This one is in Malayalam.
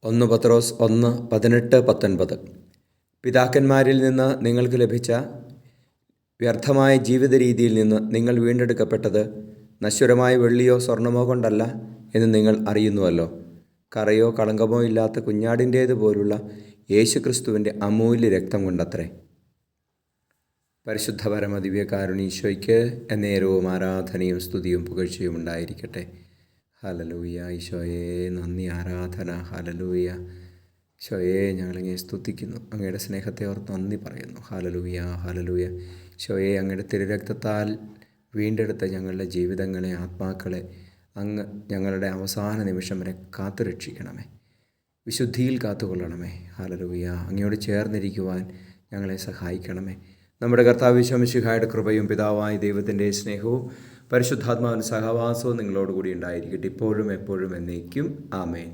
1 പത്രോസ് 1:18-19. പിതാക്കന്മാരിൽ നിന്ന് നിങ്ങൾക്ക് ലഭിച്ച വ്യർത്ഥമായ ജീവിത രീതിയിൽ നിന്ന് നിങ്ങൾ വീണ്ടെടുക്കപ്പെട്ടത് നശ്വരമായ വെള്ളിയോ സ്വർണമോ കൊണ്ടല്ല എന്ന് നിങ്ങൾ അറിയുന്നുവല്ലോ. കറയോ കളങ്കമോ ഇല്ലാത്ത കുഞ്ഞാടിൻ്റേതുപോലുള്ള യേശുക്രിസ്തുവിൻ്റെ അമൂല്യ രക്തം കൊണ്ടത്രേ. പരിശുദ്ധ പരമദിവ്യകാരുണീശോയ്ക്ക് എന്നേരവും ആരാധനയും സ്തുതിയും പുകഴ്ചയും ഉണ്ടായിരിക്കട്ടെ. ഹല്ലേലൂയ. ഈശോയെ നന്ദി, ആരാധന. ഹല്ലേലൂയ. ഈശോയെ ഞങ്ങളങ്ങയെ സ്തുതിക്കുന്നു, അങ്ങയുടെ സ്നേഹത്തെ ഓർത്ത് നന്ദി പറയുന്നു. Hallelujah, hallelujah. ഈശോയെ അങ്ങയുടെ തിരുരക്തത്താൽ വീണ്ടെടുത്ത ഞങ്ങളുടെ ജീവിതങ്ങളെ, ആത്മാക്കളെ അങ്ങ് ഞങ്ങളുടെ അവസാന നിമിഷം വരെ കാത്തുരക്ഷിക്കണമേ, വിശുദ്ധിയിൽ കാത്തുകൊള്ളണമേ. ഹല്ലേലൂയ. അങ്ങയോട് ചേർന്നിരിക്കുവാൻ ഞങ്ങളെ സഹായിക്കണമേ. നമ്മുടെ കർത്താവ് ഈശോ മിശിഹായുടെ കൃപയും പിതാവായ ദൈവത്തിൻ്റെ സ്നേഹവും പരിശുദ്ധാത്മാവിൻ്റെ സഹവാസവും നിങ്ങളോടുകൂടി ഉണ്ടായിരിക്കട്ടെ, ഇപ്പോഴും എപ്പോഴും എന്നേക്കും. ആമേൻ.